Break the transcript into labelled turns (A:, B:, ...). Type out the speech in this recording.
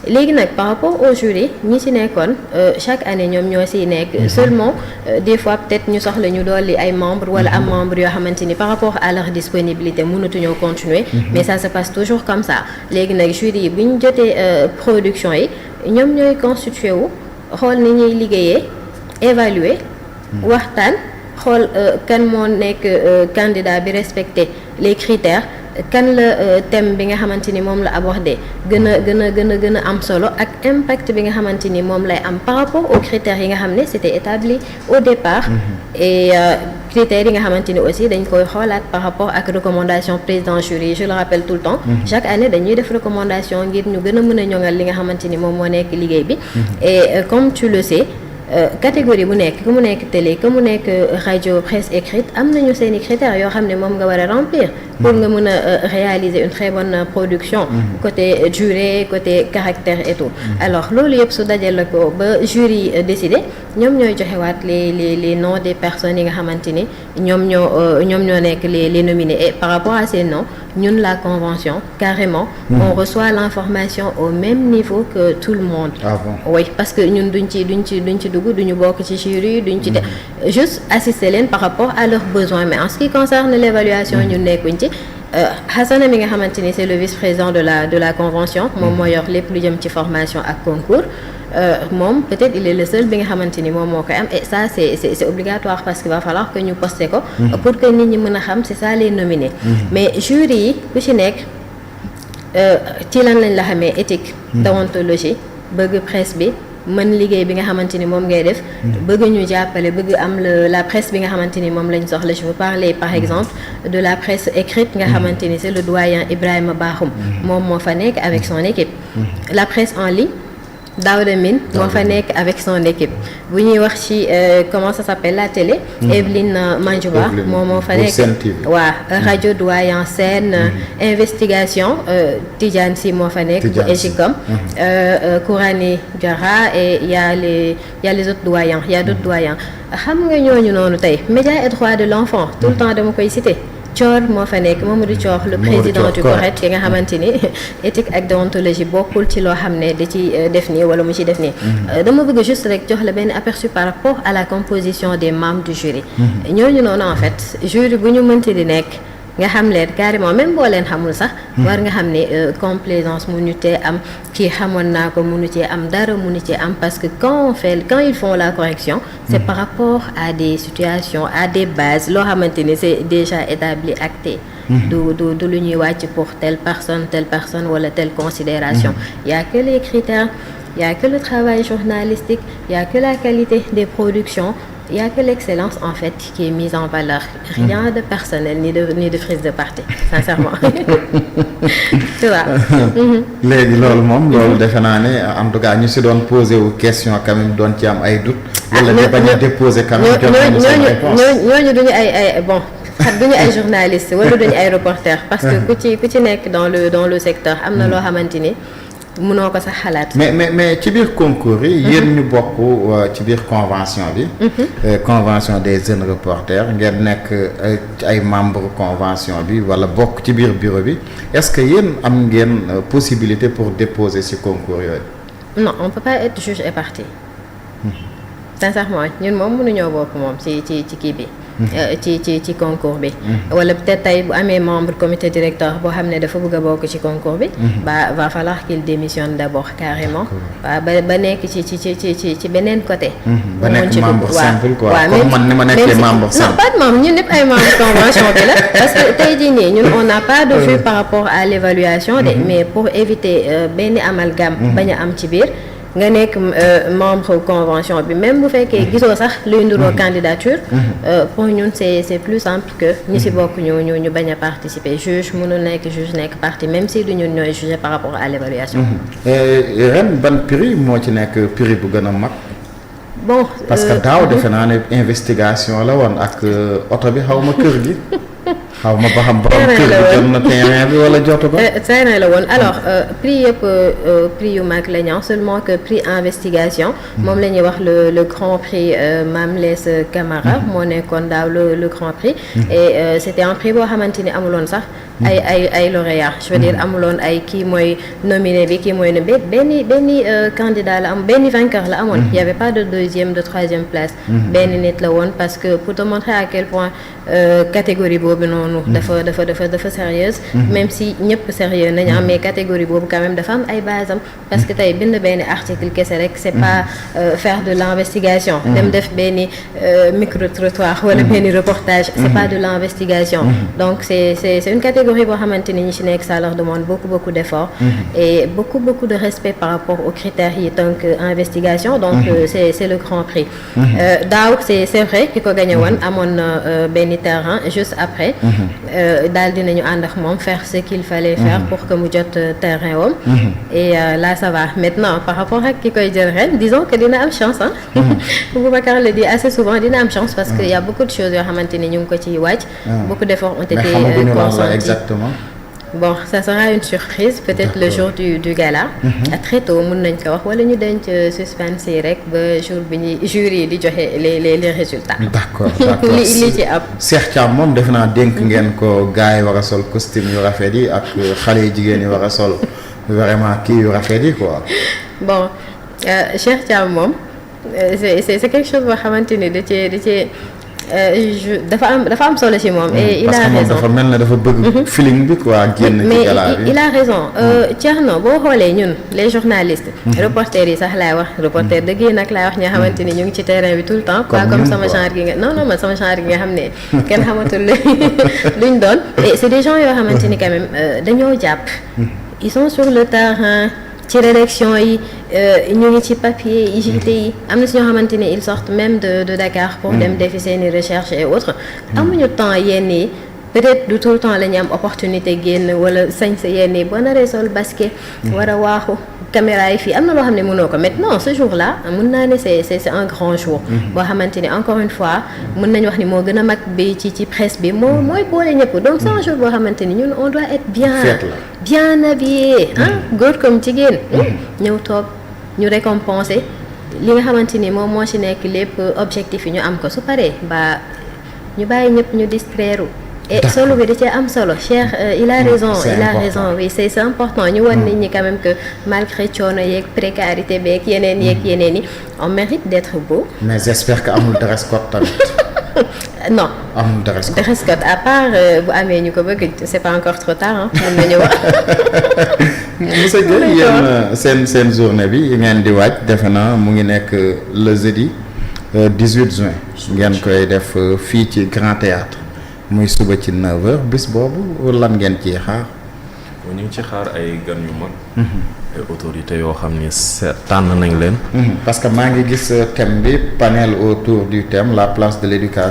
A: léegi nag par rapport au jury ñi ci nekkoon chaque année ñoom ñoo ciy nekk seulement des fois peut-être ñu soxla ñu dolli ay membres wala am membres yoo xamante ni par rapport à leur disponibilité mënatuñoo continuer mais ça se passe toujours comme ça léegi nag jury yi bu ñu jotee production yi ñoom ñooy constitué wu xool ni ñuy liggéeyee évaluer waxtaan xool kan moo nekk candidat bi respecter les critères kan la thème bi nga xamante ni moom la abordé gën a am solo ak impact bi nga xamante ni moom lay am par rapport aux critères yi nga xam ne c'était établi au départ et critères yi nga xamante ni aussi dañ koy xoolaat par rapport ak recommandation président jury je le rappelle tout le temps chaque année dañuy def recommandation ngir ñu gën a mën a ñoŋal li nga xamante ni moom moo nekk liggéey bi et comme tu le sais catégorie bu nekk ku mu nekk télé ku mu nekk rajo presse écrite am nañu seeni critères yoo xam ne moom nga war a remplir pour nga mën a réaliser une très bonne production côté durée côté caractère et tout alors loolu yëpp su dajale ko ba jury décidé ñoom ñooy joxewaat les noms des personnes yi nga xamante ni ñoom ñoo nekk les nominés et par rapport à ces noms ñun la convention carrément on reçoit l'information au même niveau que tout le monde.
B: Ah bon?
A: Oui, parce que ñun duñ ci dugg duñu bokk ci jury duñ ci juste assister leen par rapport à leurs besoins mais en ce qui concerne l'évaluation ñun nekkuñ ci Hassana mi nga xamante ni c'est le vice-président de la convention moom moo yor lépp lu jëm ci formation ak concours moom peut-être il est le seul bi nga xamante ni moom moo koy am et ça c'est obligatoire parce qu'il va falloir que ñu poster ko pour que nit ñi mën a xam c'est ça les nominés mais jury yi ku ci nekk ci lan lañ la xamee éthique déontologie bëgg presse bi mën liggéey bi nga xamante ni moom ngay def bëgg ñu jàppale bëgg am la presse bi nga xamante ni moom lañ soxla je veux parler par exemple de la presse écrite nga xamante ni c'est le doyen Ibrahima Bakhoum moom moo fa nekk avec son équipe la presse en ligne Daouda Mine moo fa nekk avec son équipe bu ñuy wax ci comment ça s'appelle la télé Evelyne Mandjouba moom moo fa nekk waa rajo doyen Sen investigation Tidiane Sy moo fa nekk bu Ejicom Kourani Diarra et il y a les autres doyens il y a d'autres doyens xam nga ñooñu noonu tey médias et droits de l'enfant tout le temps dama koy citer Thior moo fa nekk Mamadou Thior le président du CORED yi nga xamante ni éthique ak déontologie bokkul ci loo xam ne da ci def nii wala mu ci def nii dama bëgg juste rek jox la benn aperçu par rapport à la composition des membres du jury ñooñu noonu en fait jury bu ñu mënti di nekk nga xam leen carrément même boo leen xamul sax war nga xam ne complaisance mënu cee am kii xamoon naa ko mënu cee am dara mënu cee am parce que quand ils font la correction c'est par rapport à des situations à des bases loo xamante ni c'est déjà établi acté du lu ñuy wàcc pour telle personne wala telle considération il y a que les critères il y a que le travail journalistique il y a que la qualité des productions il y a que l'excellence en fait qui est mise en valeur rien de personnel ni de prise de parti sincèrement tu vois
B: léegi loolu defe naa ne en tout cas ñu si doon poser wu question quand même doon ci am ay doute wala de bañ a déposer quand même
A: ñooñu duñu ay bon duñu ay journalistes wala duñu ay reporters parce que ku ci nekk dans le secteur am na loo xamante ni mënoo ko sax xalaat.
B: mais ci biir concours yi. yéen ñu bokk ci biir convention bi. convention des jeunes reporters ngeen nekk ay membres convention bi wala bokk ci biir bureau bi est-ce que yéen am ngeen possibilité pour déposer ci concours yooyu.
A: non on peut pas être juge et partie. sincèrement ñun moom mënuñoo bokk moom ci kii bi. ci concours bi wala peut-être tey bu amee membre comité directeur boo xam ne dafa bëgg a bokk ci concours bi va falloir qu'il démissionne d'abord carrément waaw ba nekk ci beneen côté
B: ba nekk membre simple quoi comme man ni ma nekkee membre simple
A: non pas de membre ñun ñëpp ay membre convention bi la parce que tey jii nii ñun on n'a pas de vue par rapport à l'évaluation mais pour éviter benn amalgame bañ a am ci biir nga nekk membre convention bi même bu fekkee gisoo sax luy nduroo candidature pour ñun c'est plus simple que ñi ci bokk ñu bañ a participer juge mënul nekk juge nekk partie même si du ñun ñooy juger par rapport à l'évaluation.
B: ren ban prix moo ci nekk prix bu gën a mag.
A: bon
B: parce que daaw defe naa ne investigation la woon ak oto bi xaw ma kër gi. xaw ma ba xam borom kër gi jot na terrain bi wala jotu ko.
A: terrain la woon alors prix yëpp prix yu mag la ñu seulement que prix investigation. moom la ñuy wax le grand prix Mame Less Camara. moo nekkoon daaw le grand prix. et c'était un prix boo xamante ni amuloon sax. ay lauréats je veux dire amuloon ay kii mooy nominé bi kii mooy ne benn candidat la am benn vainqueur la amoon. il y avait pas de deuxième de troisième place. benn nit la woon parce que pour te montrer à quel point catégorie boobu noonu. dafa sérieuse. même si ñëpp sérieux nañu am mais catégorie boobu quand même dafa am ay base am parce que tey bind benn article kese rek c'est pas faire de l'investigation. dem def benn micro trottoir wala benn reportage. c'est pas de l'investigation. donc c'est une catégorie boo xamante ni ñi ci nekk ça leur demande beaucoup d'efforts. et beaucoup de respect par rapport aux critères yi donc investigation donc c'est le grand prix. daaw c'est vrai ki ko gagné woon amoon na benn terrain juste après. daal dinañu ànd ak moom faire ce qu'il fallait faire pour que mu jot terrain wam. et là ça va maintenant par rapport ak ki koy jël ren disons que dina am chance ah. Boubacar le dit assez souvent dina am chance parce que y a beaucoup de choses yoo xamante ni ñu ngi ko ciy wàcc. beaucoup d'efforts ont été consentis.
B: Exactement.
A: Bon, ça sera une surprise peut-être le jour du gala. Très tôt mën nañ ko wax wala ñu denc suspense yi rek ba jour bi ñuy jury di joxe les résultats.
B: d'accord
A: li ci ab.
B: Cheikh Thiam moom defe naa dénk ngeen ko gars yi war a sol costume yu rafet yi ak xale yu jigéen yi war a sol vraiment kii yu rafet yi quoi.
A: Bon Cheikh Thiam moom c'est quelque chose boo xamante ni da cee dafa am solo ci moom. et il a raison
B: parce que moom dafa mel ne dafa bëgg feeling bi quoi génn ci gala bi.
A: mais il a raison Thierno boo xoolee ñun les journalistes. reporters yi sax laay wax reporter dëgg yi nag laay wax ñoo xamante ni ñu ngi ci terrain bi tout le temps. pas comme sama genre gi nga non man sama genre gi nga xam ne kenn xamatul luñ doon. et c'est des gens yoo xamante ni quand même dañoo jàpp. ils sont sur le terrain. ci rédaction yi ñu ngi ci papier yi JT yi am na si ñoo xamante ni ils sortent même de Dakar pour dem defi seeni recherche et autres amuñu temps yenn yi peut-être du tout le temps la ñu am opportunité génn wala sañ sa yenn yi boo naree sol basket war a waaxu caméra yi fii am na loo xam ne mënoo ko maintenant ce jour-là mën naa ne c'est un grand jour boo xamante ni encore une fois mën nañu wax ni moo gën a mag bi ci presse bi mooy boole ñëpp donc c'est un jour boo xamante ni ñun on doit être bien habillé góor comme jigéen ñëw toog ñu récompenser li nga xamante ni moom moo ci nekk lépp objectif yi ñu am ko su paree ba ñu bàyyi ñëpp ñu distraire et solo bi da cee am solo Cheikh il a raison oui c'est important ñu wan nit ñi quand même que malgré coono yeeg précarité beeg yeneen yi on mérite d'être beau.
B: mais j'espère que amul dress code tamit.
A: non
B: amul dress
A: code à part bu amee ñu ko bëgg c'est pas encore trop tard mën nañu wax.
B: monsieur Guèye yéen seen journée bi ngeen di waaj defe naa mu ngi nekk le jeudi 18 juin ngeen koy def fii ci Grand Théâtre muy suba ci 9h bis boobu lan ngeen ciy xaar.
C: ñu ngi ci xaar ay gan yu mag. ay autorités yoo xam ni tànn nañ leen.
B: parce que maa ngi gis thème bi panel autour du thème la place de l'éducation.